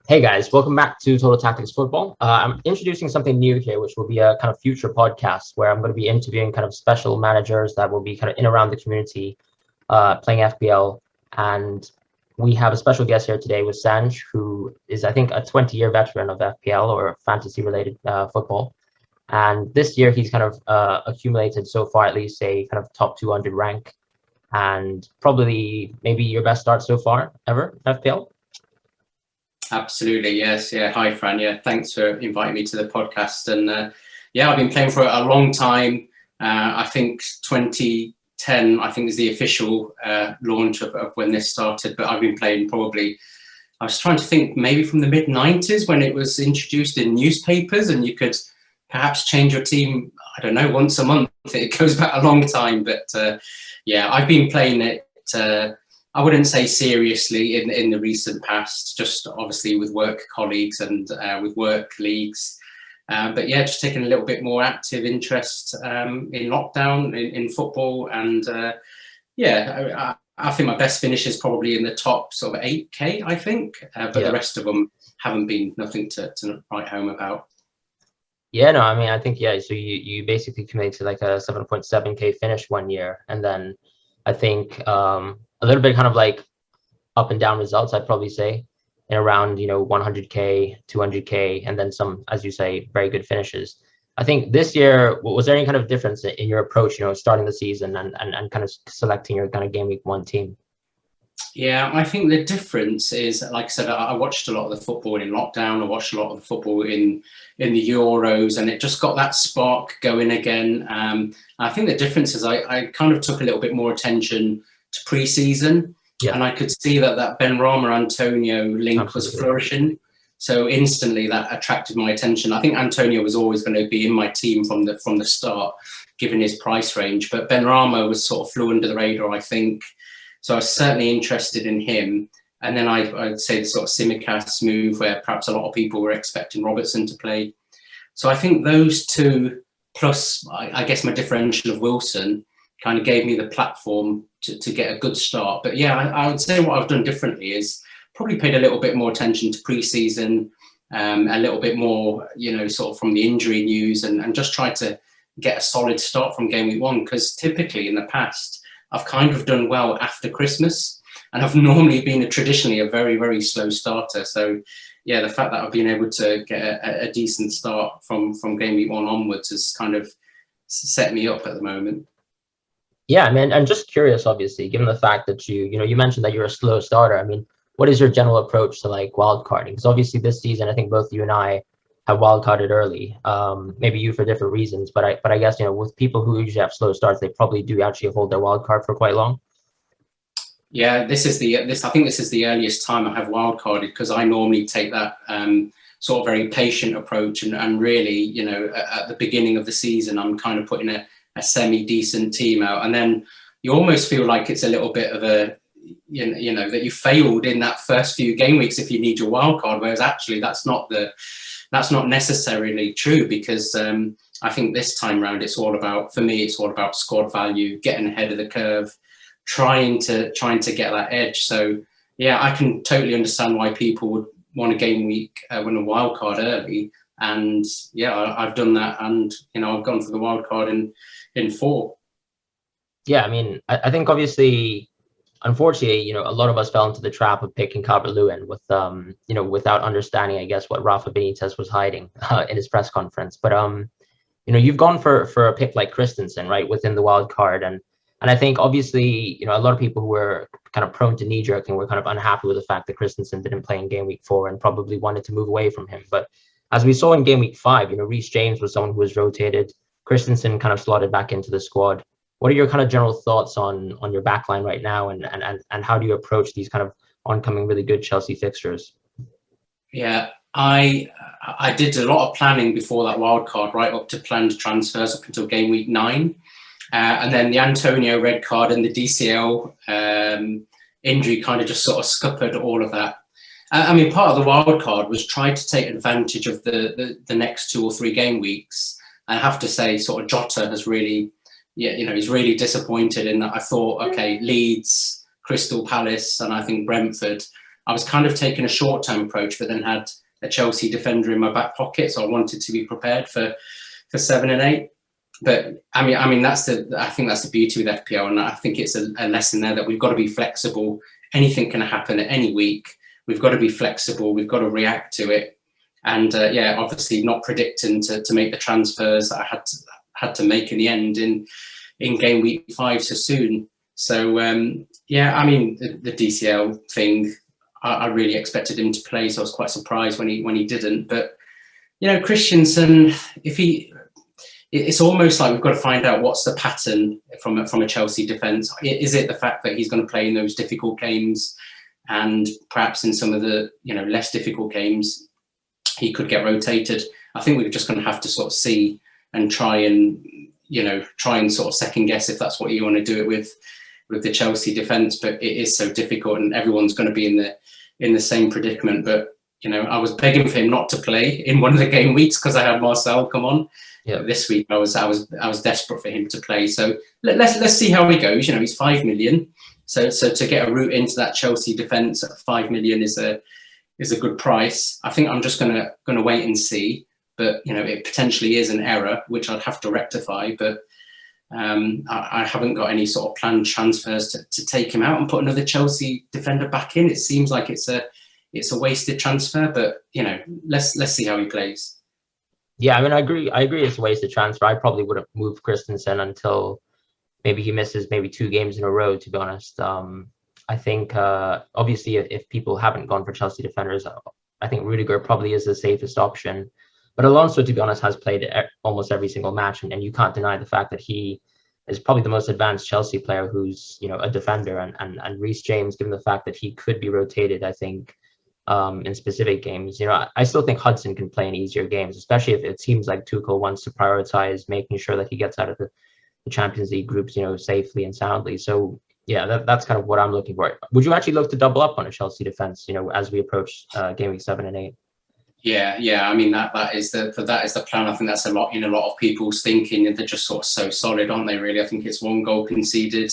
Hey guys, welcome back to Total Tactics Football. I'm introducing something new here, which will be a kind of future podcast where I'm going to be interviewing kind of special managers that will be kind of in around the community, playing FPL. And we have a special guest here today with Sanj, who is, I think, a 20-year veteran of FPL or fantasy-related football. And this year, he's kind of accumulated so far at least a kind of top 200 rank, and probably maybe your best start so far ever FPL. Absolutely, yes. Yeah. Hi, Fran. Yeah, thanks for inviting me to the podcast. And yeah, I've been playing for a long time. I think 2010, I think, is the official launch of when this started. But I've been playing probably, I was trying to think, maybe from the mid-90s when it was introduced in newspapers and you could perhaps change your team, I don't know, once a month. It goes back a long time. But yeah, I've been playing it I wouldn't say seriously in the recent past, just obviously with work colleagues and with work leagues. But yeah, just taking a little bit more active interest in lockdown, in football. And yeah, I think my best finish is probably in the top sort of 8K, I think. But the rest of them haven't been nothing to write home about. Yeah, no, I mean, I think, yeah, so you basically committed to like a 7.7K finish one year. And then I think a little bit kind of like up and down results, I'd probably say, in around, 100K, 200K, and then some, as you say, very good finishes. I think this year, was there any kind of difference in your approach, starting the season and kind of selecting your kind of game week one team? Yeah, I think the difference is, like I said, I watched a lot of the football in lockdown. I watched a lot of the football in the Euros, and it just got that spark going again. I think the difference is I kind of took a little bit more attention to pre-season, and I could see that Benrahma Antonio link was flourishing. So instantly that attracted my attention. I think Antonio was always going to be in my team from the start, given his price range. But Benrahma was sort of flew under the radar, I think. So I was certainly interested in him. And then I'd say the sort of Tsimikas move where perhaps a lot of people were expecting Robertson to play. So I think those two, plus I guess my differential of Wilson, kind of gave me the platform to get a good start. But yeah, I would say what I've done differently is probably paid a little bit more attention to pre-season, a little bit more, sort of from the injury news and just tried to get a solid start from game week one. Because typically in the past, I've kind of done well after Christmas, and I've normally been traditionally a very, very slow starter. So yeah, the fact that I've been able to get a decent start from game week one onwards has kind of set me up at the moment. Yeah, I mean, I'm just curious, obviously, given the fact that you mentioned that you're a slow starter. I mean, what is your general approach to like wildcarding? Because obviously this season, I think both you and I have wildcarded early. Maybe you for different reasons, but I guess with people who usually have slow starts, they probably do actually hold their wildcard for quite long. Yeah, I think this is the earliest time I have wildcarded, because I normally take that sort of very patient approach and really, at the beginning of the season, I'm kind of putting a semi-decent team out, and then you almost feel like it's a little bit of a that you failed in that first few game weeks if you need your wild card, whereas actually that's not necessarily true, because I think this time round for me it's all about squad value, getting ahead of the curve, trying to get that edge. So yeah, I can totally understand why people would want a game week win a wild card early. And yeah, I've done that, and I've gone for the wild card in 4. Yeah, I mean, I think obviously, unfortunately, a lot of us fell into the trap of picking Calvert-Lewin with without understanding, I guess, what Rafa Benitez was hiding in his press conference. But you've gone for a pick like Christensen, right, within the wild card, and I think obviously, a lot of people who were kind of prone to knee-jerk and were kind of unhappy with the fact that Christensen didn't play in game week 4 and probably wanted to move away from him. But as we saw in game week 5, Reece James was someone who was rotated. Christensen kind of slotted back into the squad. What are your kind of general thoughts on your backline right now, and how do you approach these kind of oncoming really good Chelsea fixtures? Yeah, I did a lot of planning before that wild card, right up to planned transfers up until game week 9. And then the Antonio red card and the DCL injury kind of just sort of scuppered all of that. I mean, part of the wild card was try to take advantage of the next 2 or 3 game weeks. I have to say, sort of Jota has really, he's really disappointed in that. I thought, okay, Leeds, Crystal Palace, and I think Brentford I was kind of taking a short-term approach, but then had a Chelsea defender in my back pocket, so I wanted to be prepared for 7 and 8. But I mean, I think that's the beauty with FPL, and I think it's a lesson there that we've got to be flexible. Anything can happen at any week. We've got to be flexible. We've got to react to it, and obviously not predicting to make the transfers that I had to make in the end in game week 5 so soon. So I mean, the DCL thing, I really expected him to play, so I was quite surprised when he didn't. But Christensen, it's almost like we've got to find out what's the pattern from a Chelsea defence. Is it the fact that he's going to play in those difficult games, and perhaps in some of the less difficult games he could get rotated? I think we're just going to have to sort of see and try and sort of second guess if that's what you want to do it with the Chelsea defence. But it is so difficult, and everyone's going to be in the same predicament. But I was begging for him not to play in one of the game weeks because I had Marcel come on. Yeah. This week I was desperate for him to play. So let's see how he goes. He's 5 million, so to get a route into that Chelsea defence at 5 million is a good price. I think I'm just gonna wait and see. But it potentially is an error which I'd have to rectify. But I haven't got any sort of planned transfers to take him out and put another Chelsea defender back in. It seems like it's a wasted transfer. But let's see how he plays. Yeah, I mean, I agree. It's a wasted transfer. I probably wouldn't move Christensen until maybe he misses 2 games in a row, to be honest. I think, obviously, if people haven't gone for Chelsea defenders, I think Rudiger probably is the safest option. But Alonso, to be honest, has played almost every single match, and you can't deny the fact that he is probably the most advanced Chelsea player who's, a defender. And Reece James, given the fact that he could be rotated, I think, in specific games. I still think Hudson can play in easier games, especially if it seems like Tuchel wants to prioritize making sure that he gets out of the Champions League groups, safely and soundly. So yeah, that's kind of what I'm looking for. Would you actually look to double up on a Chelsea defense, as we approach game week 7 and 8? Yeah. I mean, that is the plan. I think that's a lot in a lot of people's thinking, and they're just sort of so solid, aren't they? Really, I think it's 1 goal conceded.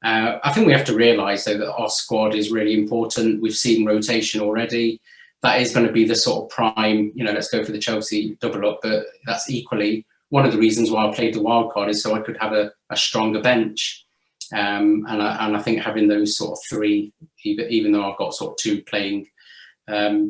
I think we have to realise though that our squad is really important. We've seen rotation already. That is going to be the sort of prime. Let's go for the Chelsea double up. But that's equally one of the reasons why I played the wildcard, is so I could have a stronger bench. And I think having those sort of 3, even though I've got sort of 2 playing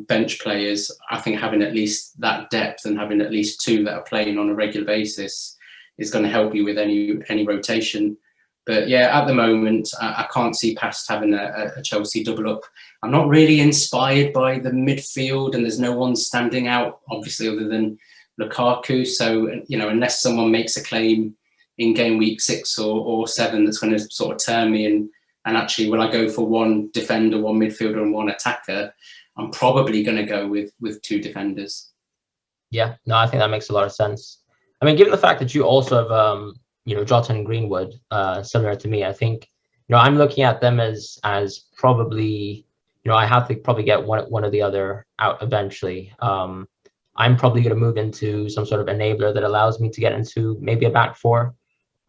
bench players, I think having at least that depth and having at least 2 that are playing on a regular basis is going to help you with any rotation. But yeah, at the moment, I can't see past having a Chelsea double up. I'm not really inspired by the midfield, and there's no one standing out, obviously, other than Lukaku. So, unless someone makes a claim in game week 6 or 7 that's going to sort of turn me, and actually, will I go for 1 defender, 1 midfielder, and 1 attacker? I'm probably going to go with 2 defenders. Yeah, no, I think that makes a lot of sense. I mean, given the fact that you also have, Jota and Greenwood, similar to me, I think, I'm looking at them as probably, I have to probably get one or the other out eventually. I'm probably going to move into some sort of enabler that allows me to get into maybe a back 4.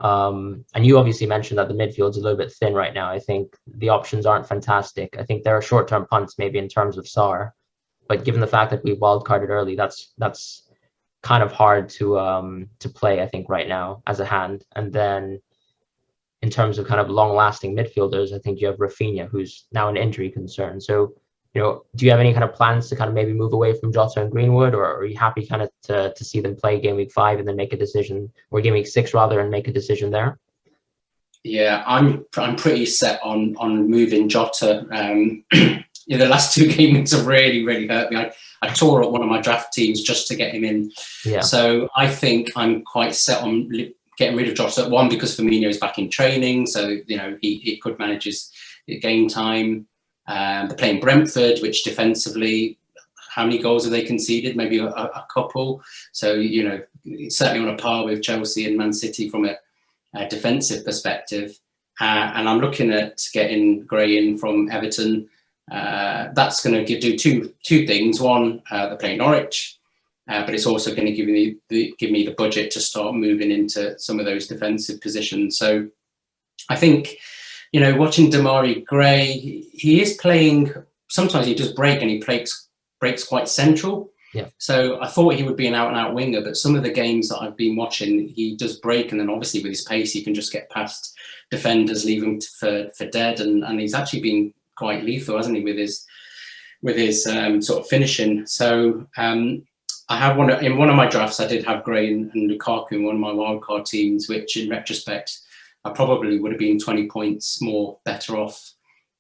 And you obviously mentioned that the midfield's a little bit thin right now. I think the options aren't fantastic. I think there are short-term punts maybe in terms of Sarr, but given the fact that we wildcarded early, that's kind of hard to play, I think, right now as a hand. And then in terms of kind of long-lasting midfielders, I think you have Rafinha, who's now an injury concern. So, do you have any kind of plans to kind of maybe move away from Jota and Greenwood, or are you happy kind of to see them play game week 5 and then make a decision, or game week 6 rather, and make a decision there? Yeah, I'm pretty set on moving Jota. The last 2 game weeks have really, really hurt me. I tore up one of my draft teams just to get him in. Yeah. So I think I'm quite set on getting rid of Jota. 1, because Firmino is back in training, so he could manage his game time. They're playing Brentford, which defensively, how many goals have they conceded? Maybe a couple. So certainly on a par with Chelsea and Man City from a defensive perspective. And I'm looking at getting Gray in from Everton. That's going to do two things. 1, they're playing Norwich, but it's also going to give me the budget to start moving into some of those defensive positions. So I think, watching Damari Gray, he is playing sometimes he does break, and he breaks quite central. Yeah. So I thought he would be an out-and-out winger, but some of the games that I've been watching, he does break, and then obviously with his pace, he can just get past defenders, leave him for dead, and he's actually been quite lethal, hasn't he, with his sort of finishing. So I have in one of my drafts, I did have Gray and Lukaku in one of my wildcard teams, which in retrospect, I probably would have been 20 points more better off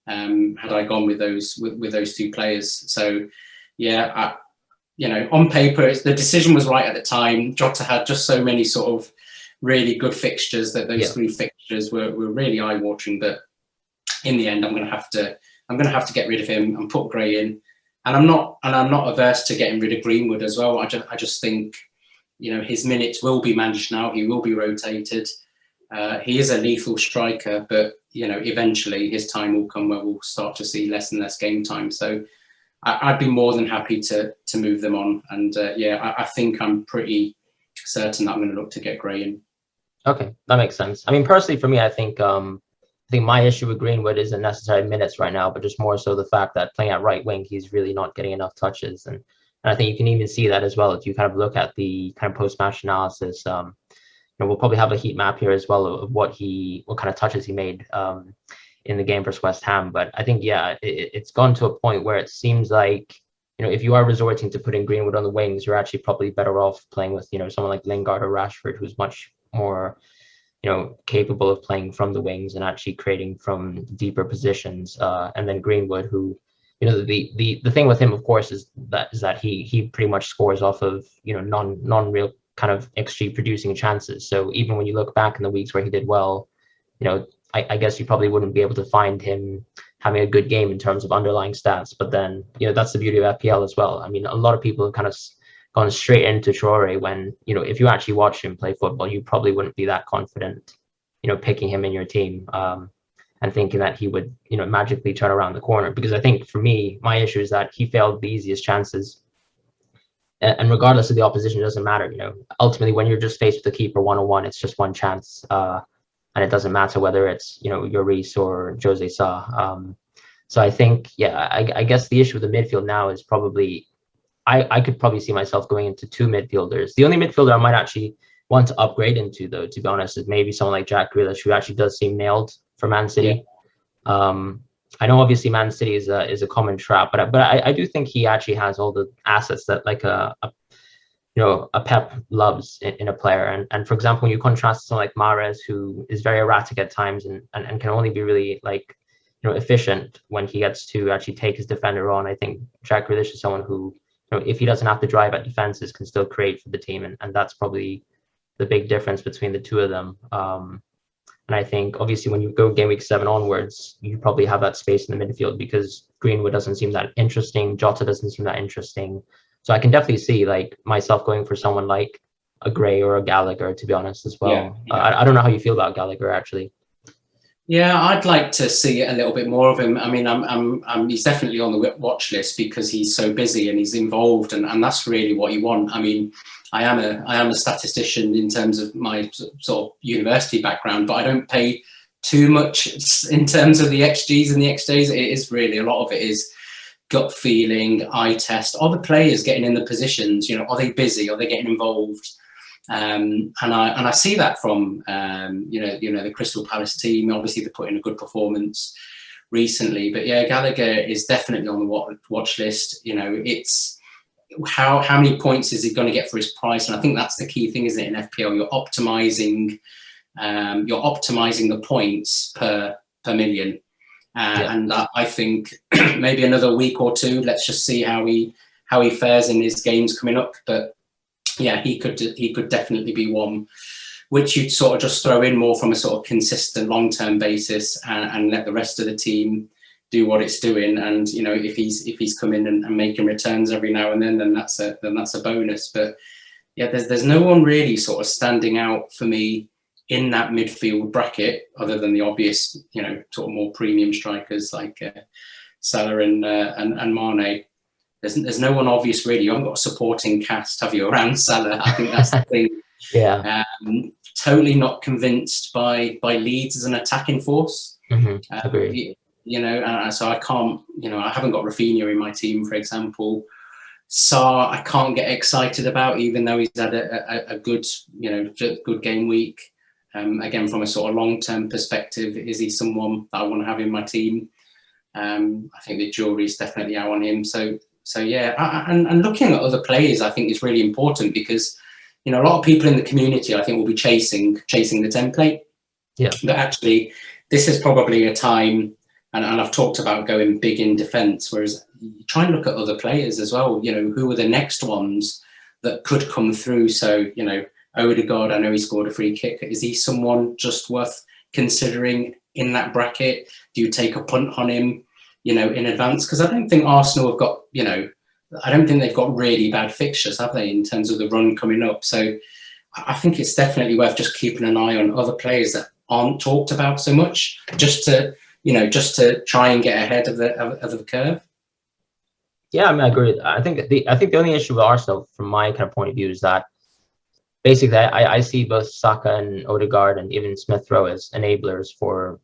had I gone with those two players. So yeah, on paper, the decision was right at the time. Jota had just so many sort of really good fixtures that those 3 fixtures were really eye-watering. But in the end, I'm going to have to get rid of him and put Gray in. And I'm not averse to getting rid of Greenwood as well. I just think, his minutes will be managed now. He will be rotated. He is a lethal striker, but eventually his time will come where we'll start to see less and less game time. So I'd be more than happy to move them on. And I think I'm pretty certain that I'm going to look to get Gray in. Okay, that makes sense. I mean, personally, for me, I think my issue with Greenwood isn't necessarily minutes right now, but just more so the fact that playing at right wing, he's really not getting enough touches. And I think you can even see that as well if you kind of look at the kind of post-match analysis. We'll probably have a heat map here as well of what kind of touches he made in the game versus West Ham. But I think, it's gone to a point where it seems like, if you are resorting to putting Greenwood on the wings, you're actually probably better off playing with, someone like Lingard or Rashford, who's much more, capable of playing from the wings and actually creating from deeper positions. And then Greenwood, who, the thing with him, of course, is that he pretty much scores off of, non-real kind of XG producing chances. So even when you look back in the weeks where he did well, I guess you probably wouldn't be able to find him having a good game in terms of underlying stats. But then, that's the beauty of FPL as well. I mean, a lot of people have kind of gone straight into Traore when, if you actually watch him play football, you probably wouldn't be that confident, picking him in your team and thinking that he would, magically turn around the corner. Because I think for me, my issue is that he failed the easiest chances. And regardless of the opposition, it doesn't matter. Ultimately, when you're just faced with the keeper one-on-one, it's just one chance. And it doesn't matter whether it's, Lloris or Jose Sa. So I think, I guess the issue with the midfield now is probably, I could probably see myself going into 2 midfielders. The only midfielder I might actually want to upgrade into, though, to be honest, is maybe someone like Jack Grealish, who actually does seem nailed for Man City. Yeah. I know obviously Man City is a common trap, but I do think he actually has all the assets that like a Pep loves in a player. And for example, when you contrast someone like Mahrez, who is very erratic at times and can only be really efficient when he gets to actually take his defender on, I think Jack Grealish is someone who, if he doesn't have to drive at defenses, can still create for the team. And that's probably the big difference between the two of them. And I think, obviously, when you go game week 7 onwards, you probably have that space in the midfield because Greenwood doesn't seem that interesting. Jota doesn't seem that interesting. So I can definitely see myself going for someone like a Gray or a Gallagher, to be honest, as well. Yeah. I don't know how you feel about Gallagher, actually. Yeah, I'd like to see a little bit more of him. I mean, he's definitely on the watch list because he's so busy and he's involved, and that's really what you want. I mean, I am a statistician in terms of my sort of university background, but I don't pay too much in terms of the XGs and the XJs. It is really, a lot of it is gut feeling, eye test. Are the players getting in the positions? Are they busy? Are they getting involved? And I see that from the Crystal Palace team. Obviously, they put in a good performance recently, but yeah, Gallagher is definitely on the watch list. It's how many points is he going to get for his price? And I think that's the key thing, isn't it? In FPL, you're optimizing the points per million. And I think maybe another week or 2. Let's just see how he fares in his games coming up. But yeah, he could definitely be one which you'd sort of just throw in more from a sort of consistent long-term basis and let the rest of the team do what it's doing. And if he's come in and making returns every now and then that's a bonus. But yeah, there's no one really sort of standing out for me in that midfield bracket other than the obvious, sort of more premium strikers like Salah and Mane. There's no one obvious really. You haven't got a supporting cast, have you, around Salah? I think that's the thing. Yeah. Totally not convinced by Leeds as an attacking force. Agreed. So I can't, I haven't got Rafinha in my team, for example. Sarr, I can't get excited about, even though he's had a good, good game week. Again, from a sort of long-term perspective, is he someone that I want to have in my team? I think the jury's definitely out on him. So yeah, and looking at other players, I think is really important, because a lot of people in the community, I think, will be chasing the template. Yeah. But actually, this is probably a time, and I've talked about going big in defence, whereas you try and look at other players as well. Who are the next ones that could come through? So, Odegaard, I know he scored a free kick. Is he someone just worth considering in that bracket? Do you take a punt on him, in advance? Because I don't think Arsenal have got, I don't think they've got really bad fixtures, have they, in terms of the run coming up? So I think it's definitely worth just keeping an eye on other players that aren't talked about so much, just to try and get ahead of the curve. Yeah, I mean, I agree. I think the only issue with Arsenal, from my kind of point of view, is that basically I see both Saka and Odegaard and even Smith Rowe as enablers for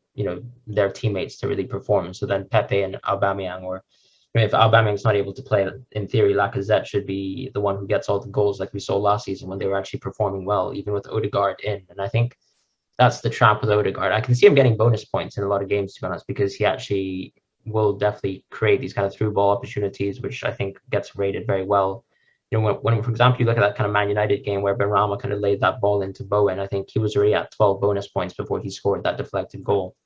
their teammates to really perform. So then Pepe and Aubameyang, or if Aubameyang's not able to play, in theory, Lacazette should be the one who gets all the goals, like we saw last season when they were actually performing well, even with Odegaard in. And I think that's the trap with Odegaard. I can see him getting bonus points in a lot of games, to be honest, because he actually will definitely create these kind of through ball opportunities, which I think gets rated very well. When for example, you look at that kind of Man United game where Benrahma kind of laid that ball into Bowen, I think he was already at 12 bonus points before he scored that deflected goal.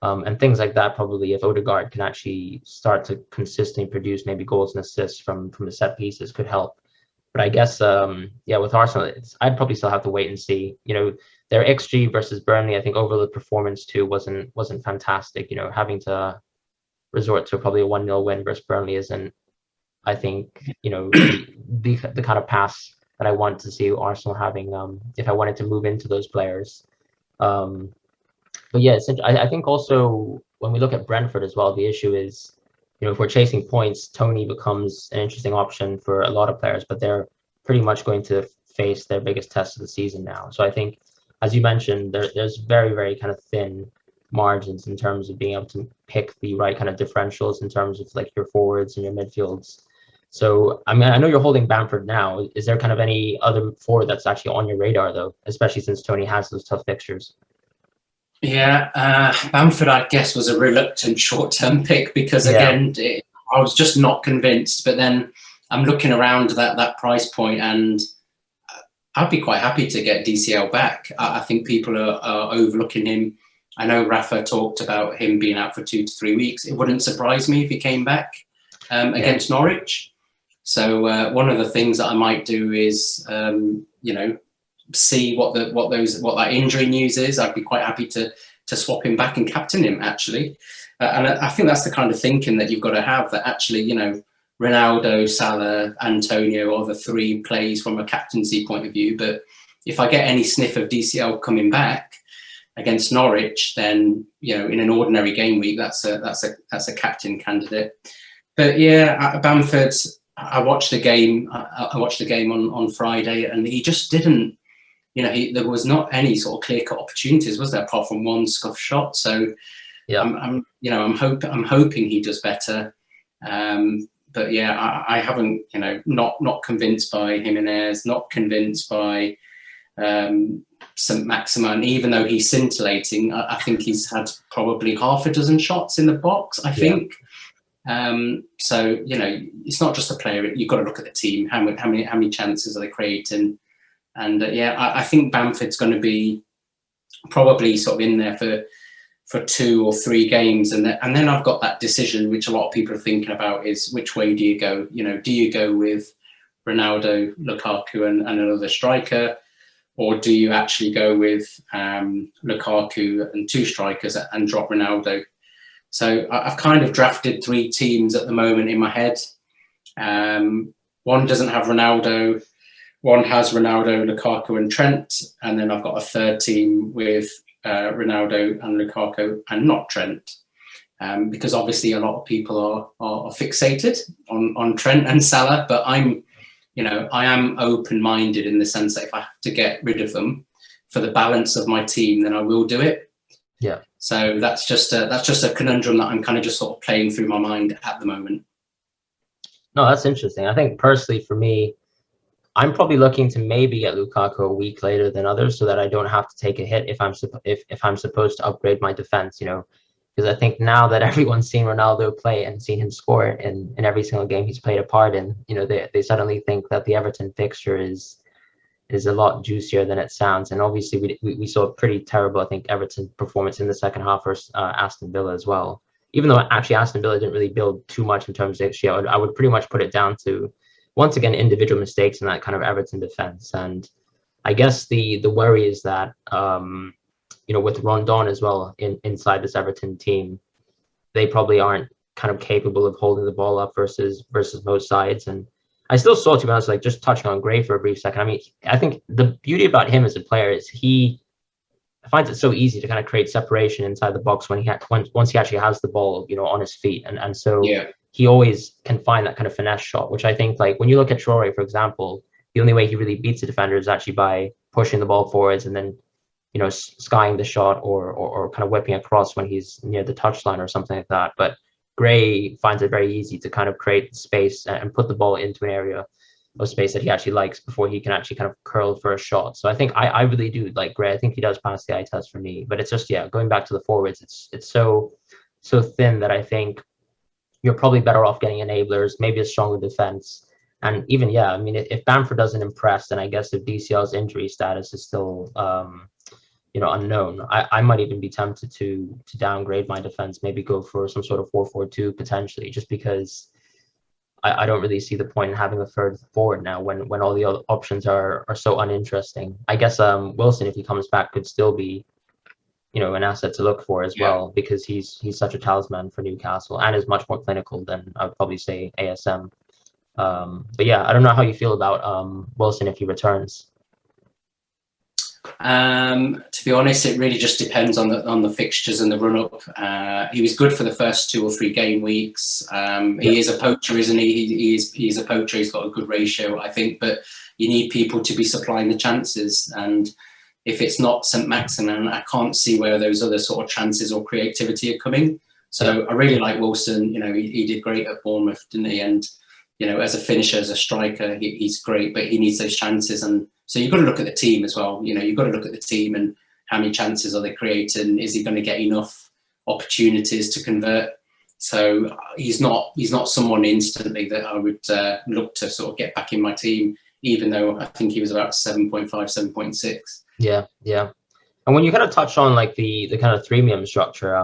And things like that, probably, if Odegaard can actually start to consistently produce maybe goals and assists from the set pieces, could help. But I guess, with Arsenal, I'd probably still have to wait and see. Their XG versus Burnley, I think overall the performance too wasn't fantastic. Having to resort to probably a 1-0 win versus Burnley isn't, I think, the kind of pass that I want to see Arsenal having if I wanted to move into those players. But yeah, I think also when we look at Brentford as well, the issue is, if we're chasing points, Tony becomes an interesting option for a lot of players, but they're pretty much going to face their biggest test of the season now. So I think, as you mentioned, there's very, very kind of thin margins in terms of being able to pick the right kind of differentials in terms of like your forwards and your midfields. So, I mean, I know you're holding Bamford now. Is there kind of any other forward that's actually on your radar, though, especially since Tony has those tough fixtures? Yeah, Bamford, I guess, was a reluctant short-term pick because, again, I was just not convinced. But then I'm looking around that price point, and I'd be quite happy to get DCL back. I think people are overlooking him. I know Rafa talked about him being out for 2 to 3 weeks. It wouldn't surprise me if he came back against Norwich. So one of the things that I might do is, see what that injury news is. I'd be quite happy to swap him back and captain him, actually. And I think that's the kind of thinking that you've got to have, that actually, Ronaldo, Salah, Antonio are the 3 plays from a captaincy point of view. But if I get any sniff of DCL coming back against Norwich, then in an ordinary game week, that's a captain candidate. But yeah, Bamford, I watched the game. I watched the game on Friday, and he just didn't. There was not any sort of clear-cut opportunities, was there, apart from one scuff shot. So yeah, I'm hoping he does better. But yeah, I haven't, not convinced by Jimenez, not convinced by St. Maximin, even though he's scintillating. I think he's had probably half a dozen shots in the box, I think. So, it's not just the player. You've got to look at the team. How many chances are they creating? And I think Bamford's going to be probably sort of in there for 2 or 3 games, and then I've got that decision, which a lot of people are thinking about, is which way do you go? Do you go with Ronaldo, Lukaku, and another striker, or do you actually go with Lukaku and 2 strikers and drop Ronaldo? So I've kind of drafted 3 teams at the moment in my head. One doesn't have Ronaldo. One has Ronaldo, Lukaku, and Trent, and then I've got a 3rd team with Ronaldo and Lukaku and not Trent, because obviously a lot of people are fixated on Trent and Salah. But I am open-minded in the sense that if I have to get rid of them for the balance of my team, then I will do it. Yeah. So that's just a conundrum that I'm kind of just sort of playing through my mind at the moment. No, that's interesting. I think personally for me, I'm probably looking to maybe get Lukaku a week later than others, so that I don't have to take a hit if I'm supposed to upgrade my defense. Because I think now that everyone's seen Ronaldo play and seen him score in every single game he's played a part in, they suddenly think that the Everton fixture is a lot juicier than it sounds. And obviously we saw a pretty terrible, I think, Everton performance in the second half versus Aston Villa as well. Even though actually Aston Villa didn't really build too much in terms of XG, I would pretty much put it down to, once again, individual mistakes in that kind of Everton defense. And I guess the worry is that, with Rondon as well inside this Everton team, they probably aren't kind of capable of holding the ball up versus most sides. And I still saw, to be honest, like just touching on Gray for a brief second. I mean, I think the beauty about him as a player is he finds it so easy to kind of create separation inside the box when once he actually has the ball, on his feet. And so he always can find that kind of finesse shot, which I think, like, when you look at Traore, for example, the only way he really beats a defender is actually by pushing the ball forwards and then, skying the shot or kind of whipping across when he's near the touchline or something like that. But Gray finds it very easy to kind of create space and put the ball into an area of space that he actually likes before he can actually kind of curl for a shot. So I think I really do like Gray. I think he does pass the eye test for me. But it's just, going back to the forwards, it's so thin that I think you're probably better off getting enablers, maybe a stronger defense. And even, I mean, if Bamford doesn't impress, then I guess if DCL's injury status is still, unknown, I might even be tempted to downgrade my defense, maybe go for some sort of 4-4-2 potentially, just because I don't really see the point in having a third forward now when all the other options are so uninteresting. I guess Wilson, if he comes back, could still be, an asset to look for as well, because he's such a talisman for Newcastle and is much more clinical than I would probably say ASM. But I don't know how you feel about Wilson if he returns. To be honest, it really just depends on the fixtures and the run up. He was good for the first 2 or 3 game weeks. He is a poacher, isn't he? He's a poacher. He's got a good ratio, I think, but you need people to be supplying the chances. And if it's not St. Maximin, I can't see where those other sort of chances or creativity are coming. So I really like Wilson. He did great at Bournemouth, didn't he? And as a finisher, as a striker, he's great, but he needs those chances. And so you've got to look at the team as well. You've got to look at the team and how many chances are they creating? Is he going to get enough opportunities to convert? So he's not someone instantly that I would look to sort of get back in my team, even though I think he was about 7.5, 7.6. Yeah. And when you kind of touch on like the kind of threemium structure,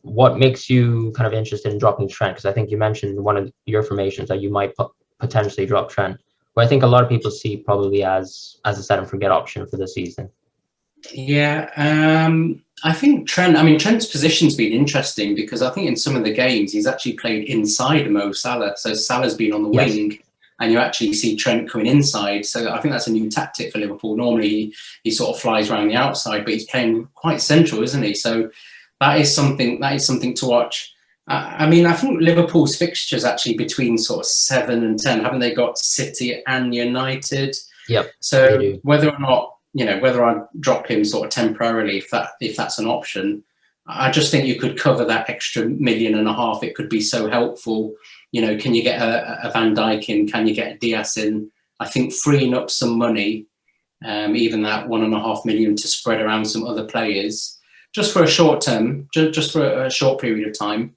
what makes you kind of interested in dropping Trent? Because I think you mentioned one of your formations that you might potentially drop Trent, who I think a lot of people see probably as a set and forget option for the season. I think Trent's position's been interesting, because I think in some of the games he's actually played inside Mo Salah. So Salah's been on the wing, and you actually see Trent coming inside. So I think that's a new tactic for Liverpool. Normally he sort of flies around the outside, but he's playing quite central, isn't he? So that is something to watch. I think Liverpool's fixtures actually between sort of 7 and 10, haven't they got City and United? Yep. So whether or not, whether I drop him sort of temporarily, if that's an option, I just think you could cover that extra £1.5 million. It could be so helpful. Can you get a Van Dijk in? Can you get a Diaz in? I think freeing up some money, even that 1.5 million, to spread around some other players, just for a short term, just for a short period of time,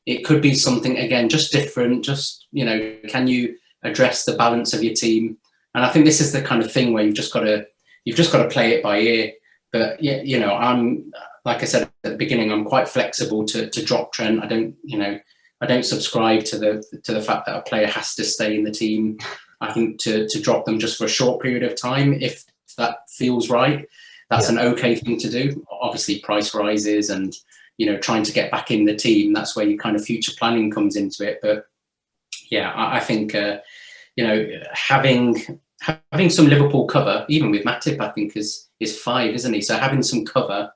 it could be something, again, just different. Just, can you address the balance of your team? And I think this is the kind of thing where you've just got to play it by ear. But I'm, like I said at the beginning, I'm quite flexible to drop Trent. I don't subscribe to the fact that a player has to stay in the team. I think to drop them just for a short period of time, if that feels right, that's an okay thing to do. Obviously, price rises and, trying to get back in the team, that's where your kind of future planning comes into it. But I think, having some Liverpool cover, even with Matip, I think is 5, isn't he? So having some cover,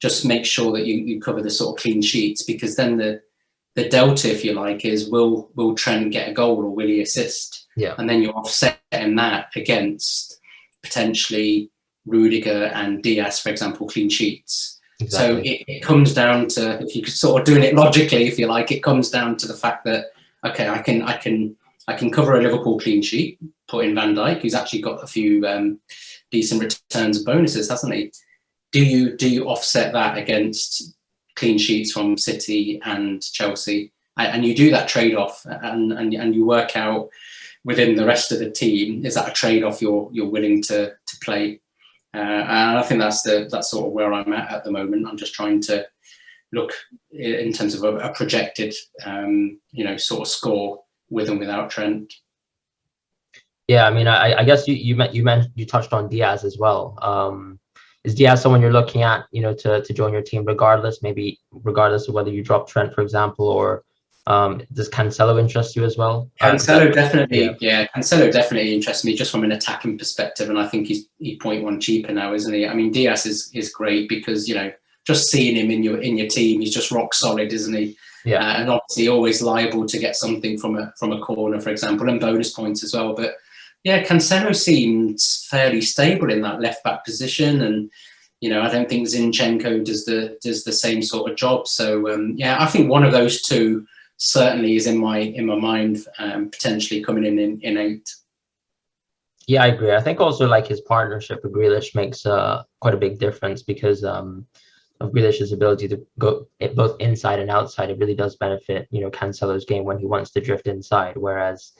just make sure that you cover the sort of clean sheets, because then the delta, if you like, is will Trent get a goal or will he assist? Yeah. And then you're offsetting that against potentially Rudiger and Diaz, for example, clean sheets. So Exactly. it comes down to, if you could sort of doing it logically, if you like, it comes down to the fact that, okay, I can cover a Liverpool clean sheet, put in Van Dijk, who's actually got a few decent returns and bonuses, hasn't he? Do you offset that against clean sheets from City and Chelsea, and you do that trade-off, and you work out within the rest of the team, is that a trade-off you're willing to play? And I think that's sort of where I'm at the moment. I'm just trying to look in terms of a projected, sort of score with and without Trent. Yeah, I mean, I guess you touched on Diaz as well. Is Diaz someone you're looking at, to join your team regardless, maybe regardless of whether you drop Trent, for example, or does Cancelo interest you as well? Cancelo definitely, Cancelo definitely interests me just from an attacking perspective, and I think he's 0.1 cheaper now, isn't he? I mean, Diaz is great because just seeing him in your team, he's just rock solid, isn't he? Yeah. And obviously always liable to get something from a corner, for example, and bonus points as well. But yeah, Cancelo seems fairly stable in that left back position, and I don't think Zinchenko does the same sort of job. So I think one of those two certainly is in my mind, potentially coming in 8. Yeah, I agree. I think also like his partnership with Grealish makes quite a big difference because of Grealish's ability to go both inside and outside. It really does benefit, Cancelo's game when he wants to drift inside. Whereas,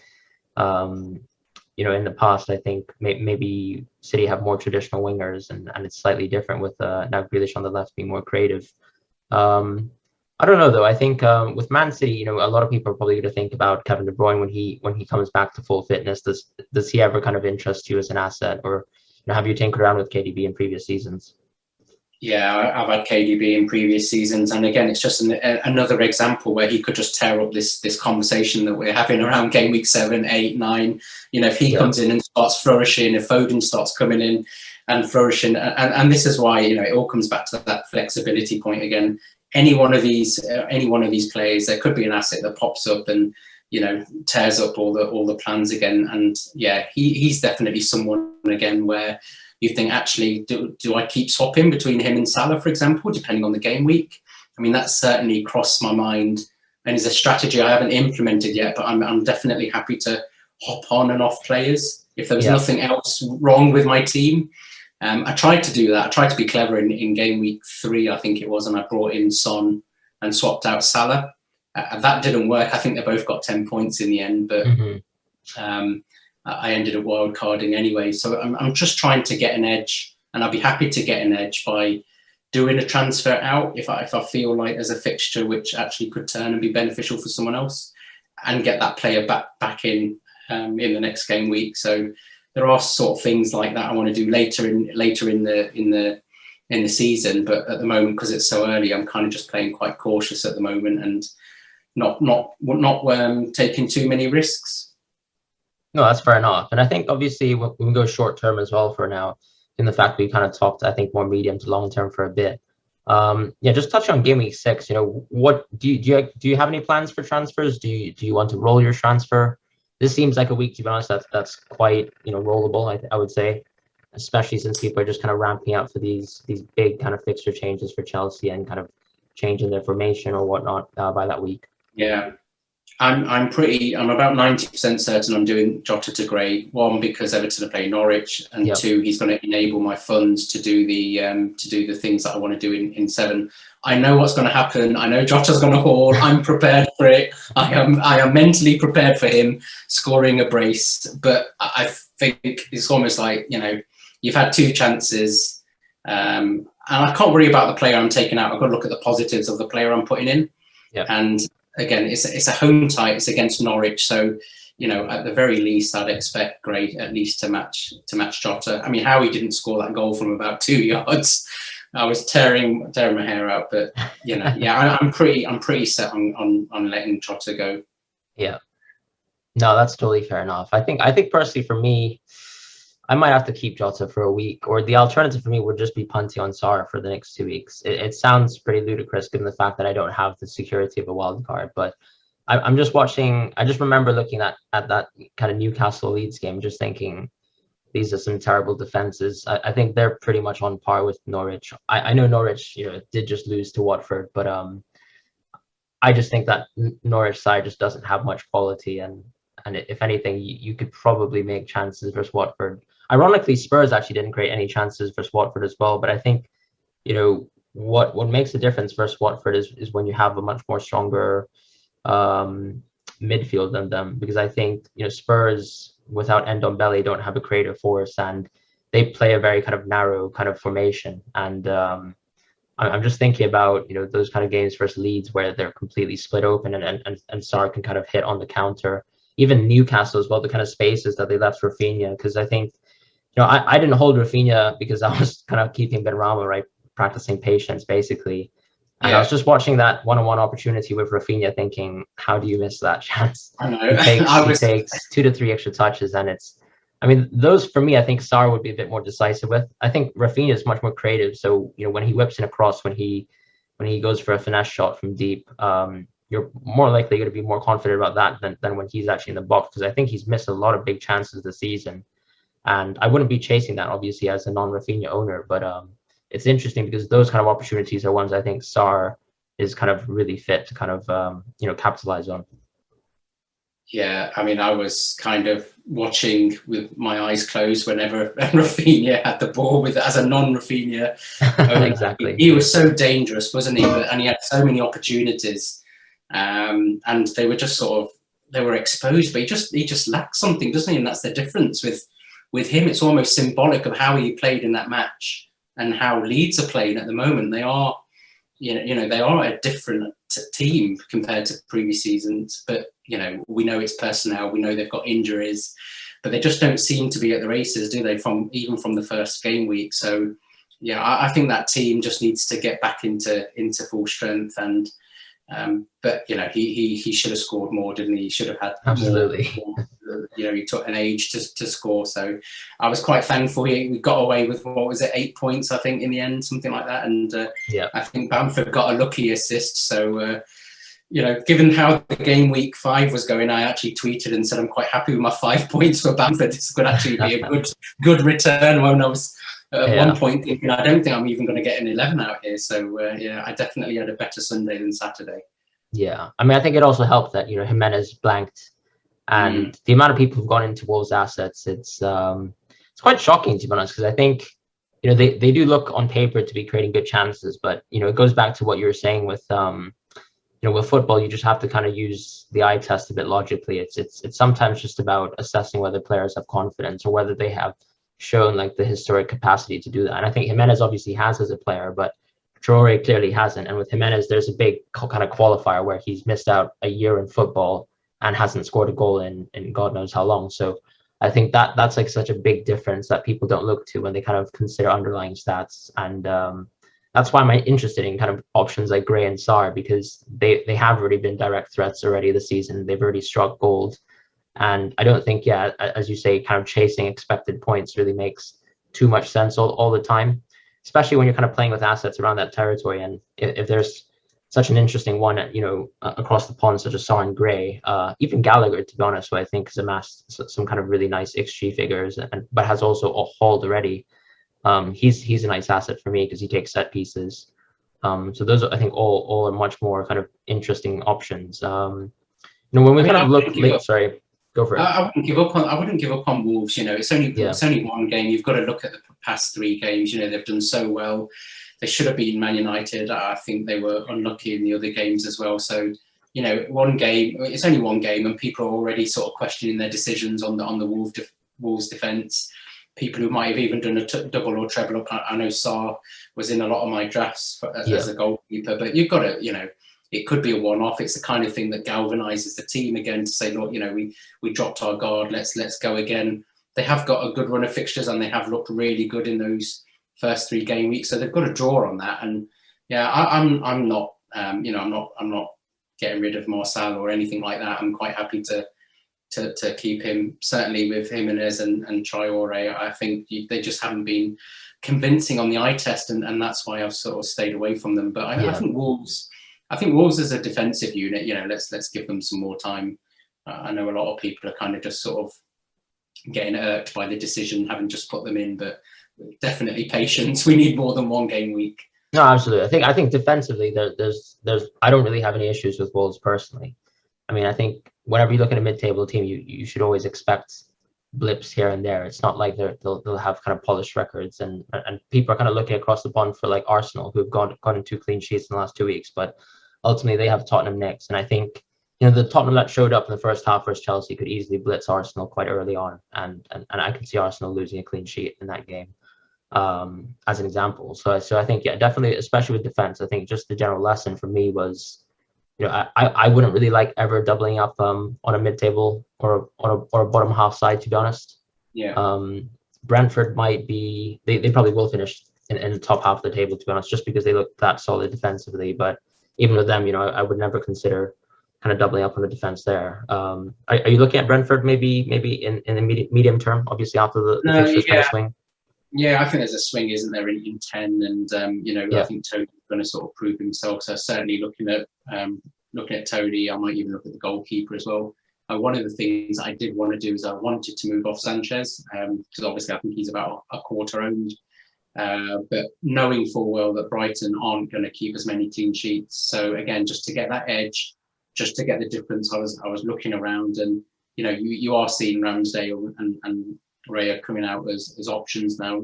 in the past, I think maybe City have more traditional wingers, and it's slightly different with now Grealish on the left being more creative. I don't know though. I think with Man City, a lot of people are probably going to think about Kevin De Bruyne when he comes back to full fitness. Does he ever kind of interest you as an asset, or have you tinkered around with KDB in previous seasons? Yeah, I've had KDB in previous seasons, and again, it's just another example where he could just tear up this conversation that we're having around game week 7, 8, 9. If he comes in and starts flourishing, if Foden starts coming in and flourishing, and this is why it all comes back to that flexibility point again. Any one of these players, there could be an asset that pops up and tears up all the plans again. And yeah, he's definitely someone again where you think, actually, do I keep swapping between him and Salah, for example, depending on the game week? I mean, that's certainly crossed my mind, and is a strategy I haven't implemented yet, but I'm definitely happy to hop on and off players if there was nothing else wrong with my team. I tried to do that. I tried to be clever in game week 3, I think it was, and I brought in Son and swapped out Salah. That didn't work. I think they both got 10 points in the end, but I ended up wildcarding anyway. So I'm just trying to get an edge, and I'll be happy to get an edge by doing a transfer out if I feel like there's a fixture which actually could turn and be beneficial for someone else, and get that player back in the next game week. So there are sort of things like that I want to do later in the season, but at the moment, because it's so early, I'm kind of just playing quite cautious at the moment and not taking too many risks. No, that's fair enough. And I think obviously we can go short term as well for now, in the fact we kind of talked, I think, more medium to long term for a bit. Just touch on game week 6. What do you have any plans for transfers? Do you want to roll your transfer? This seems like a week, to be honest, that's quite rollable. I would say, especially since people are just kind of ramping up for these big kind of fixture changes for Chelsea and kind of changing their formation or whatnot by that week. Yeah, I'm about 90% certain I'm doing Jota to Gray. 1, because Everton are playing Norwich, and 2, he's going to enable my funds to do the things that I want to do in 7. I know what's going to happen. I know Jota's going to haul. I'm prepared for it. I am mentally prepared for him scoring a brace. But I think it's almost like you've had 2 chances, and I can't worry about the player I'm taking out. I've got to look at the positives of the player I'm putting in. Yeah. And again, it's a home tie. It's against Norwich, so at the very least, I'd expect Gray at least to match Jota. I mean, Howie didn't score that goal from about 2 yards. I was tearing my hair out, but I'm pretty set on letting Jota go. Yeah, no, that's totally fair enough. I think personally for me, I might have to keep Jota for a week, or the alternative for me would just be punting on Sarr for the next 2 weeks. It sounds pretty ludicrous given the fact that I don't have the security of a wild card, but I'm just watching. I just remember looking at that kind of Newcastle Leeds game, just thinking, these are some terrible defenses. I think they're pretty much on par with Norwich. I know Norwich, did just lose to Watford, but I just think that Norwich side just doesn't have much quality, and if anything, you could probably make chances versus Watford. Ironically, Spurs actually didn't create any chances versus Watford as well, but I think what makes a difference versus Watford is when you have a much more stronger midfield than them, because I think Spurs without Ndombele don't have a creative force, and they play a very kind of narrow kind of formation, and I'm just thinking about those kind of games versus Leeds where they're completely split open, and Sarr can kind of hit on the counter. Even Newcastle as well, the kind of spaces that they left Rafinha, because I think I didn't hold Rafinha because I was kind of keeping Benrahma, right, practicing patience basically. And I was just watching that one-on-one opportunity with Rafinha thinking, how do you miss that chance? I know. He takes 2 to 3 extra touches, and those for me, I think Sarr would be a bit more decisive with. I think Rafinha is much more creative. So, when he whips in a cross, when he goes for a finesse shot from deep, you're more likely going to be more confident about that than when he's actually in the box, because I think he's missed a lot of big chances this season. And I wouldn't be chasing that, obviously, as a non-Rafinha owner, but it's interesting because those kind of opportunities are ones I think Sarr is kind of really fit to kind of, capitalize on. Yeah, I mean, I was kind of watching with my eyes closed whenever Rafinha had the ball as a non-Rafinha. Exactly. He was so dangerous, wasn't he? And he had so many opportunities, and they were just they were exposed, but he just lacked something, doesn't he? And that's the difference with him. It's almost symbolic of how he played in that match and how Leeds are playing at the moment. They are, they are a different team compared to previous seasons, but we know it's personnel, we know they've got injuries, but they just don't seem to be at the races, do they, even from the first game week? So yeah, I think that team just needs to get back into full strength, and but he should have scored more, didn't he? He should have had absolutely more. He took an age to score, so I was quite thankful we got away with, what was it, 8 points, I think, in the end, something like that. And I think Bamford got a lucky assist. So given how the game week 5 was going, I actually tweeted and said I'm quite happy with my 5 points for Bamford. This could actually be a good return. When I was at one point thinking, I don't think I'm even going to get an 11 out here. So I definitely had a better Sunday than Saturday. Yeah, I mean, I think it also helped that Jimenez blanked. And the amount of people who've gone into Wolves' assets, it's quite shocking, to be honest, because I think, they do look on paper to be creating good chances, but, it goes back to what you were saying with, with football, you just have to kind of use the eye test a bit logically. It's sometimes just about assessing whether players have confidence or whether they have shown like the historic capacity to do that. And I think Jimenez obviously has as a player, but Traore clearly hasn't. And with Jimenez, there's a big kind of qualifier where he's missed out a year in football and hasn't scored a goal in God knows how long. So I think that's like such a big difference that people don't look to when they kind of consider underlying stats. And that's why I'm interested in kind of options like Gray and Sarr, because they have already been direct threats already this season. They've already struck gold. And I don't think, as you say, kind of chasing expected points really makes too much sense all the time, especially when you're kind of playing with assets around that territory. And if there's such an interesting one, across the pond, such as Sarr and Gray, even Gallagher, to be honest, who I think has amassed some kind of really nice XG figures, but has also hauled already. He's a nice asset for me because he takes set pieces. So those, I think, all are much more kind of interesting options. When we kind of look, sorry, go for it. I wouldn't give up on Wolves. It's only one game. You've got to look at the past 3 games. They've done so well. They should have beaten Man United. I think they were unlucky in the other games as well. So, one game, it's only one game, and people are already sort of questioning their decisions on the Wolves defence. People who might have even done a double or treble up. I know Sarr was in a lot of my drafts as a goalkeeper, but you've got to, it could be a one-off. It's the kind of thing that galvanises the team again to say, look, we dropped our guard. Let's go again. They have got a good run of fixtures, and they have looked really good in those first 3 game weeks, so they've got to draw on that. And I'm not getting rid of Marcel or anything like that. I'm quite happy to keep him, certainly with Jimenez and Traore. I think they just haven't been convincing on the eye test, and that's why I've sort of stayed away from them. But I think Wolves as a defensive unit, let's give them some more time. I know a lot of people are kind of just sort of getting irked by the decision, having just put them in, but definitely patience. We need more than one game week. No, absolutely. I think defensively, there's I don't really have any issues with Wolves personally. I mean, I think whenever you look at a mid-table team, you should always expect blips here and there. It's not like they'll have kind of polished records, and people are kind of looking across the pond for like Arsenal, who've gotten 2 clean sheets in the last 2 weeks, but ultimately they have Tottenham next, and I think the Tottenham that showed up in the first half versus Chelsea could easily blitz Arsenal quite early on, and I can see Arsenal losing a clean sheet in that game, as an example. So I think, yeah, definitely, especially with defense, I think just the general lesson for me was, I wouldn't really like ever doubling up on a mid-table or a bottom half side, to be honest. Yeah. Brentford might be, they probably will finish in the top half of the table, to be honest, just because they look that solid defensively. But even with them, I would never consider kind of doubling up on the defense there. Are you looking at Brentford maybe in the medium term, obviously after the fixtures kind of swing? Yeah, I think there's a swing, isn't there, in 10, and Yeah. I think Tony's going to sort of prove himself. So certainly looking at Tony, I might even look at the goalkeeper as well. One of the things I did want to do is I wanted to move off Sanchez, because obviously I think he's about a quarter owned. But knowing full well that Brighton aren't going to keep as many clean sheets, so again, just to get that edge, just to get the difference, I was looking around, and you are seeing Ramsdale and Raya coming out as options now,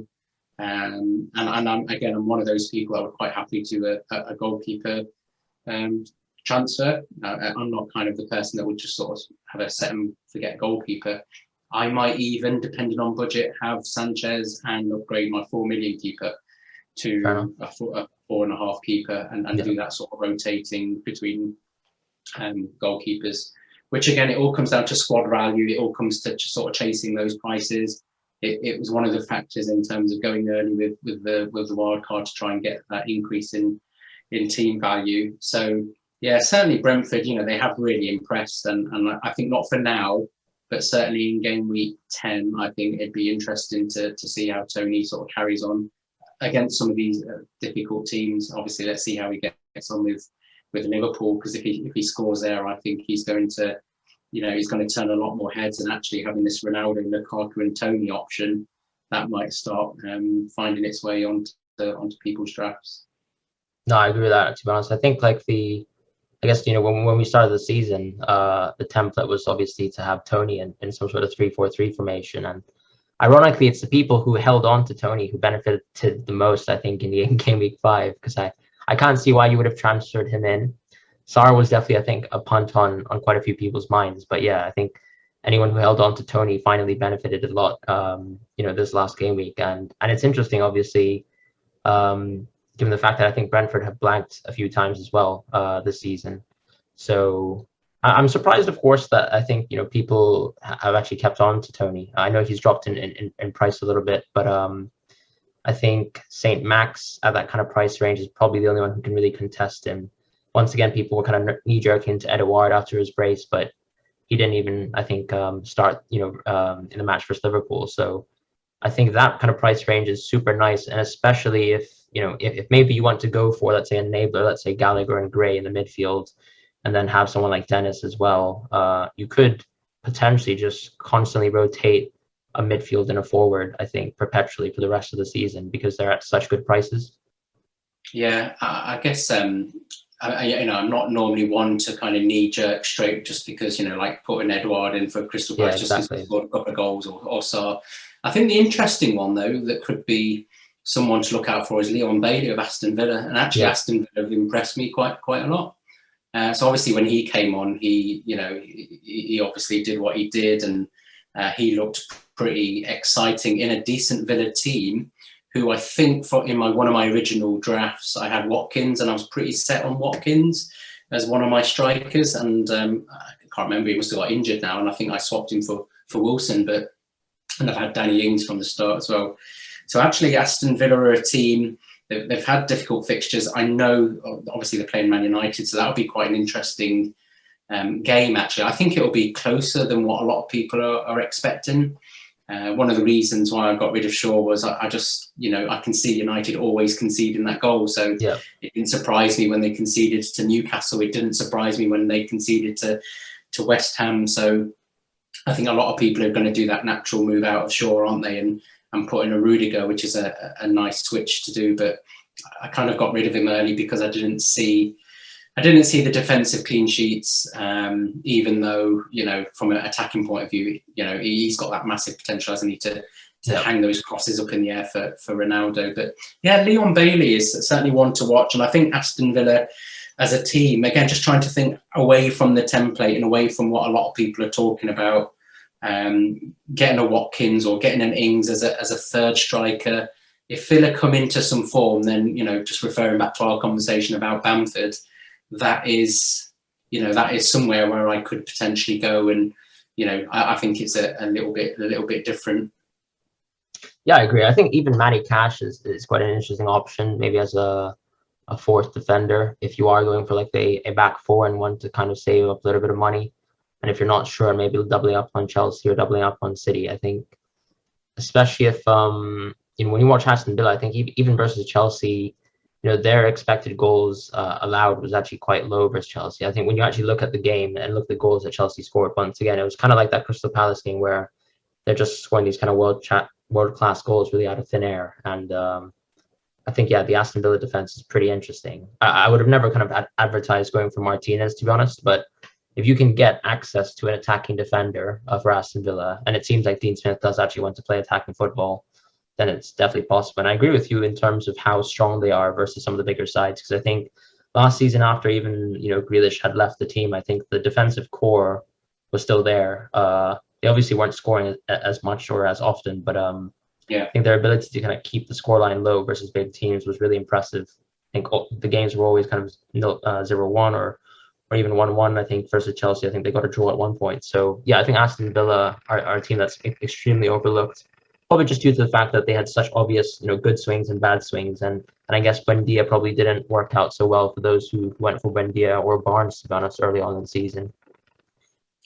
and I'm one of those people that would quite happy to a goalkeeper transfer. I'm not kind of the person that would just sort of have a set and forget goalkeeper. I might even, depending on budget, have Sanchez and upgrade my 4 million keeper to a 4.5 keeper, and do that sort of rotating between goalkeepers. Which again, it all comes down to squad value. It all comes to sort of chasing those prices. It was one of the factors in terms of going early with the wildcard to try and get that increase in team value. So yeah, certainly Brentford, they have really impressed, and I think not for now, but certainly in game week 10, I think it'd be interesting to see how Tony sort of carries on against some of these difficult teams. Obviously, let's see how he gets on with Liverpool, because if he scores there, I think he's going to, he's going to turn a lot more heads, and actually having this Ronaldo, Lukaku and Tony option, that might start finding its way onto people's drafts. No, I agree with that, to be honest. I think I guess, when we started the season, the template was obviously to have Tony in some sort of 3-4-3 formation. And ironically, it's the people who held on to Tony who benefited the most, I think, in game week 5, because I can't see why you would have transferred him in. Sarr was definitely, I think, a punt on quite a few people's minds. But yeah, I think anyone who held on to Tony finally benefited a lot, this last game week. And it's interesting, obviously, given the fact that I think Brentford have blanked a few times as well this season. So I'm surprised, of course, that I think, people have actually kept on to Tony. I know he's dropped in price a little bit, but I think St. Max at that kind of price range is probably the only one who can really contest him. Once again, people were kind of knee-jerking to Edouard after his brace, but he didn't even, I think, start, in the match versus Liverpool. So I think that kind of price range is super nice, and especially if maybe you want to go for, let's say, an enabler, let's say Gallagher and Gray in the midfield, and then have someone like Dennis as well, you could potentially just constantly rotate a midfield and a forward, I think, perpetually for the rest of the season, because they're at such good prices. Yeah, I guess I'm not normally one to kind of knee jerk straight just because like putting Edouard in for Crystal Palace just because he scored a couple of goals or so. I think the interesting one though that could be someone to look out for is Leon Bailey of Aston Villa, and actually Aston Villa have impressed me quite a lot. So obviously when he came on, he obviously did what he did, and he looked pretty exciting in a decent Villa team, who I think in one of my original drafts, I had Watkins, and I was pretty set on Watkins as one of my strikers. And I can't remember, he must have got injured now, and I think I swapped him for Wilson, and I've had Danny Ings from the start as well. So actually Aston Villa are a team, they've had difficult fixtures. I know, obviously they're playing Man United, so that'll be quite an interesting game, actually. I think it'll be closer than what a lot of people are expecting. One of the reasons why I got rid of Shaw was I just, I can see United always conceding that goal. So it didn't surprise me when they conceded to Newcastle. It didn't surprise me when they conceded to West Ham. So I think a lot of people are going to do that natural move out of Shaw, aren't they? And put in a Rudiger, which is a nice switch to do. But I kind of got rid of him early because I didn't see the defensive clean sheets, even though, from an attacking point of view, he's got that massive potential, hasn't he, to hang those crosses up in the air for Ronaldo. But yeah, Leon Bailey is certainly one to watch. And I think Aston Villa as a team, again, just trying to think away from the template and away from what a lot of people are talking about, getting a Watkins or getting an Ings as a third striker. If Villa come into some form, then, just referring back to our conversation about Bamford, that is somewhere where I could potentially go. And, I think it's a little bit different. Yeah, I agree. I think even Matty Cash is quite an interesting option, maybe as a fourth defender, if you are going for like a back four and want to kind of save up a little bit of money. And if you're not sure, maybe doubling up on Chelsea or doubling up on City. I think, especially if when you watch Aston Villa, I think even versus Chelsea, their expected goals allowed was actually quite low versus Chelsea. I think when you actually look at the game and look at the goals that Chelsea scored, once again, it was kind of like that Crystal Palace game where they're just scoring these kind of world-class goals really out of thin air. And I think, the Aston Villa defense is pretty interesting. I would have never kind of advertised going for Martinez, to be honest, but if you can get access to an attacking defender for Aston Villa, and it seems like Dean Smith does actually want to play attacking football, then it's definitely possible. And I agree with you in terms of how strong they are versus some of the bigger sides, because I think last season, after even Grealish had left the team, I think the defensive core was still there. They obviously weren't scoring as much or as often, but I think their ability to kind of keep the scoreline low versus big teams was really impressive. I think the games were always kind of 0-1 or even 1-1. I think versus Chelsea, I think they got a draw at one point. So I think Aston Villa are a team that's extremely overlooked, probably just due to the fact that they had such obvious good swings and bad swings, and I guess Buendia probably didn't work out so well for those who went for Buendia or Barnes, to be honest, early on in the season.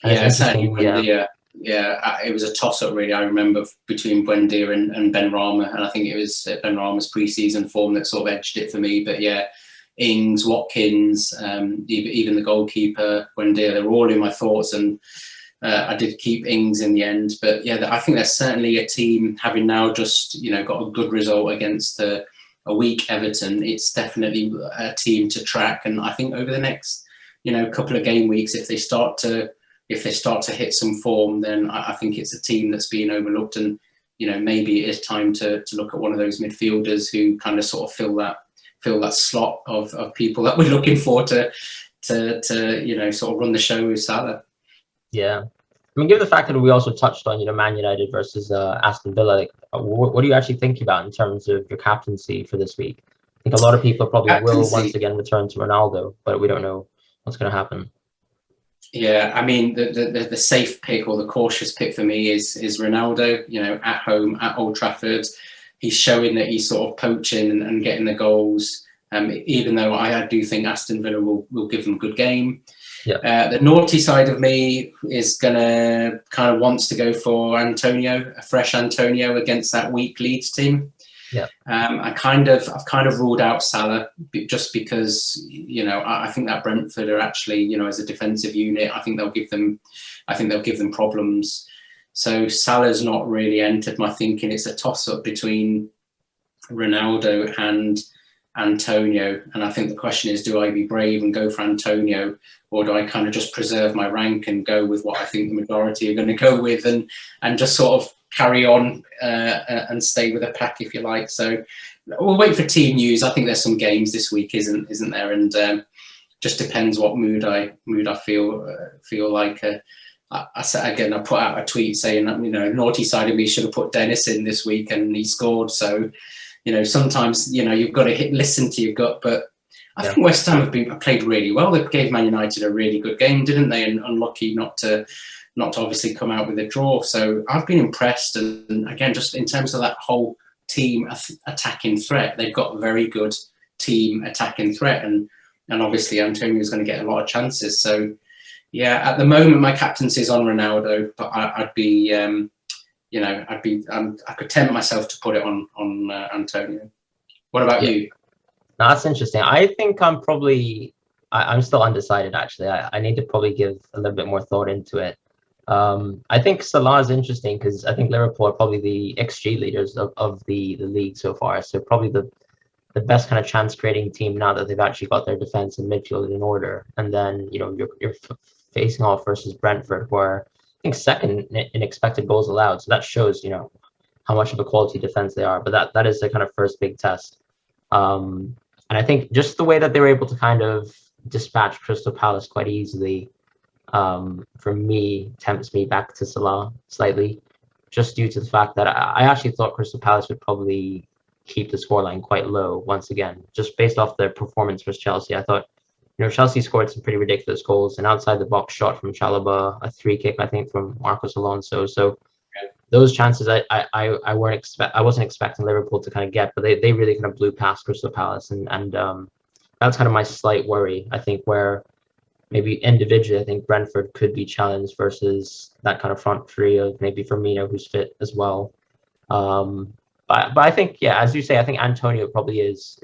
And certainly Buendia. Yeah, it was a toss-up, really. I remember between Buendia and Benrahma, and I think it was Benrahma's pre-season form that sort of edged it for me. But Ings, Watkins, even the goalkeeper, Buendia, they were all in my thoughts, and I did keep Ings in the end. But I think there's certainly a team, having now just got a good result against a weak Everton. It's definitely a team to track, and I think over the next couple of game weeks, if they start to hit some form, then I think it's a team that's being overlooked, and maybe it is time to look at one of those midfielders who kind of sort of fill that slot of people that we're looking for to sort of run the show with Salah. Yeah, I mean, given the fact that we also touched on Man United versus Aston Villa, like, what do you actually think about in terms of your captaincy for this week? I think a lot of people probably will once again return to Ronaldo, but we don't know what's going to happen. Yeah, I mean, the safe pick or the cautious pick for me is Ronaldo. At home at Old Trafford, he's showing that he's sort of poaching and getting the goals. Even though I do think Aston Villa will give them a good game. Yeah. The naughty side of me is gonna kind of wants to go for Antonio, a fresh Antonio against that weak Leeds team. Yeah. I've kind of ruled out Salah just because I think that Brentford are actually as a defensive unit, I think they'll give them problems. So Salah's not really entered my thinking. It's a toss up between Ronaldo and Antonio, and I think the question is, do I be brave and go for Antonio, or do I kind of just preserve my rank and go with what I think the majority are going to go with, and just sort of carry on and stay with a pack, if you like. So we'll wait for team news. I think there's some games this week, isn't there? And just depends what mood I feel like. I said again, I put out a tweet saying that naughty side of me should have put Dennis in this week, and he scored. So sometimes you've got to listen to your gut. But I think West Ham have played really well. They gave Man United a really good game, didn't they? And unlucky not to obviously come out with a draw. So I've been impressed. And again, just in terms of that whole team attacking threat, they've got a very good team attacking threat. And obviously Antonio's going to get a lot of chances. So at the moment, my captaincy is on Ronaldo, but I could tempt myself to put it on Antonio. What about you? No, that's interesting. I think I'm still undecided, actually. I need to probably give a little bit more thought into it. I think Salah is interesting because I think Liverpool are probably the XG leaders of the league so far. So probably the best kind of chance creating team now that they've actually got their defense and midfield in order. And then, you're facing off versus Brentford, where I think second in expected goals allowed. So that shows, how much of a quality defense they are. But that is the kind of first big test. And I think just the way that they were able to kind of dispatch Crystal Palace quite easily, for me, tempts me back to Salah slightly, just due to the fact that I actually thought Crystal Palace would probably keep the scoreline quite low once again, just based off their performance versus Chelsea. I thought, Chelsea scored some pretty ridiculous goals, an outside the box shot from Chalobah, a free kick, I think, from Marcos Alonso. So those chances I wasn't expecting Liverpool to kind of get, but they really kind of blew past Crystal Palace, and that's kind of my slight worry. I think where maybe individually, I think Brentford could be challenged versus that kind of front three of maybe Firmino, who's fit as well. But I think, yeah, as you say, I think Antonio probably is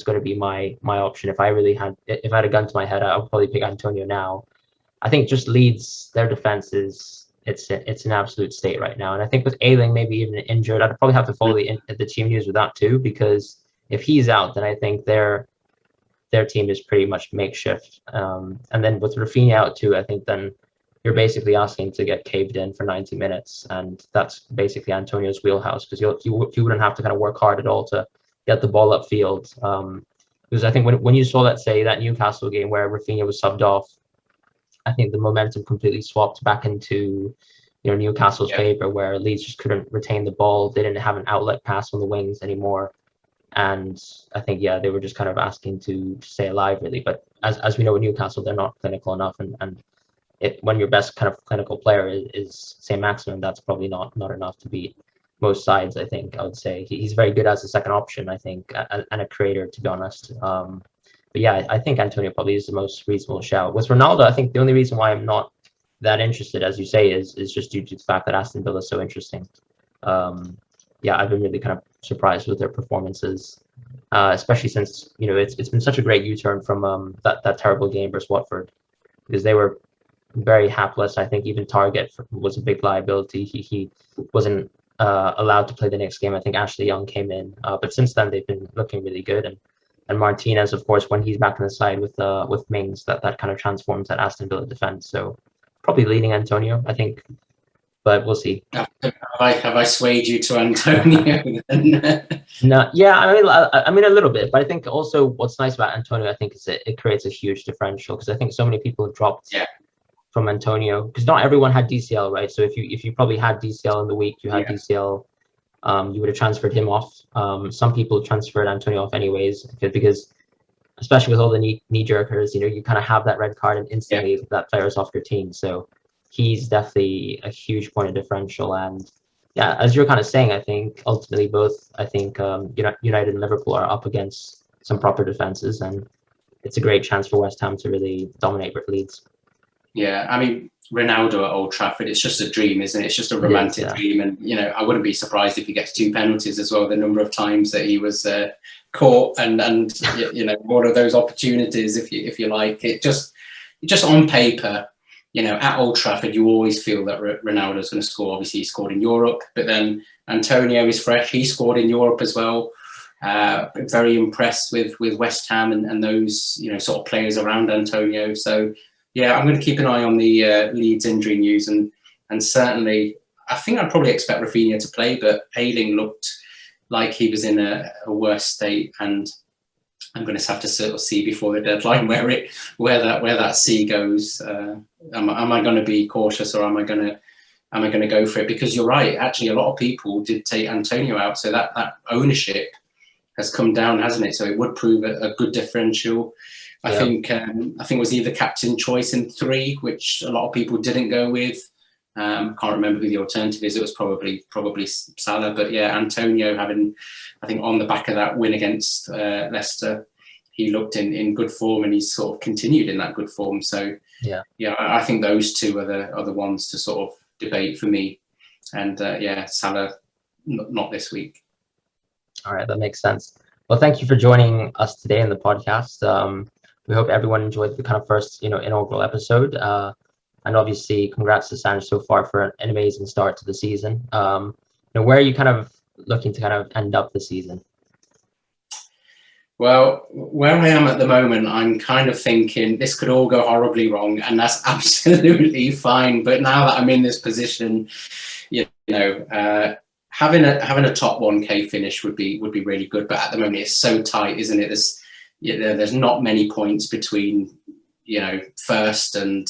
going to be my option. If I had a gun to my head, I would probably pick Antonio now. I think just Leeds, their defense it's an absolute state right now. And I think with Ayling maybe even injured, I'd probably have to follow the team news with that too, because if he's out, then I think their team is pretty much makeshift. And then with Rafinha out too, I think then you're basically asking to get caved in for 90 minutes, and that's basically Antonio's wheelhouse, because you wouldn't have to kind of work hard at all to get the ball upfield. Because I think when you saw that Newcastle game where Rafinha was subbed off, I think the momentum completely swapped back into Newcastle's favor, where Leeds just couldn't retain the ball. They didn't have an outlet pass on the wings anymore, and I think they were just kind of asking to stay alive really. But as we know with Newcastle, they're not clinical enough, and when your best kind of clinical player is say Maximum, that's probably not enough to beat most sides. I think I would say he's very good as a second option, I think, and a creator, to be honest. But yeah, I think Antonio probably is the most reasonable shout. With Ronaldo, I think the only reason why I'm not that interested, as you say, is just due to the fact that Aston Villa is so interesting. I've been really kind of surprised with their performances, especially since it's been such a great U-turn from that terrible game versus Watford, because they were very hapless. I think even Target was a big liability. He wasn't allowed to play the next game. I think Ashley Young came in, but since then they've been looking really good. And Martinez, of course, when he's back on the side with Mings, that kind of transforms that Aston Villa defense. So probably leading Antonio, I think, but we'll see. Have I swayed you to Antonio? No, yeah, I mean a little bit, but I think also what's nice about Antonio, I think, is it creates a huge differential, because I think so many people have dropped from Antonio, because not everyone had DCL, right? So if you probably had DCL in the week, you had DCL, you would have transferred him off. Some people transferred Antonio off anyways, because especially with all the knee-jerkers, you kind of have that red card and instantly that player's off your team. So he's definitely a huge point of differential. And yeah, as you're kind of saying, I think ultimately both, United and Liverpool are up against some proper defenses, and it's a great chance for West Ham to really dominate Leeds. Yeah, I mean, Ronaldo at Old Trafford, it's just a dream, isn't it? It's just a romantic dream. And, I wouldn't be surprised if he gets 2 penalties as well, the number of times that he was caught and one of those opportunities, if you like. It just on paper, at Old Trafford, you always feel that Ronaldo's going to score. Obviously, he scored in Europe, but then Antonio is fresh. He scored in Europe as well. Very impressed with West Ham and those, sort of players around Antonio. So, yeah, I'm going to keep an eye on the Leeds injury news, and certainly I think I'd probably expect Rafinha to play, but Ayling looked like he was in a worse state, and I'm going to have to sort of see before the deadline where that C goes. Am I going to be cautious, or am I going to go for it? Because you're right, actually a lot of people did take Antonio out, so that ownership has come down, hasn't it? So it would prove a good differential. I think it was either captain choice in 3, which a lot of people didn't go with. Can't remember who the alternative is. It was probably Salah, but yeah, Antonio having, I think, on the back of that win against Leicester, he looked in good form, and he's sort of continued in that good form. So I think those two are the ones to sort of debate for me. And Salah not this week. All right, that makes sense. Well, thank you for joining us today in the podcast. We hope everyone enjoyed the kind of first, inaugural episode. And obviously, congrats to Sanj so far for an amazing start to the season. Where are you kind of looking to kind of end up the season? Well, where I am at the moment, I'm kind of thinking this could all go horribly wrong, and that's absolutely fine. But now that I'm in this position, having a top 1K finish would be really good. But at the moment, it's so tight, isn't it? There's not many points between first and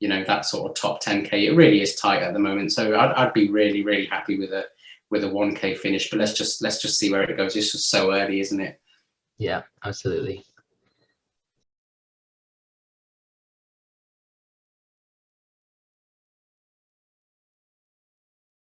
that sort of top 10K. It really is tight at the moment. So I'd be really, really happy with a 1K finish. But let's just see where it goes. It's just so early, isn't it? Yeah, absolutely.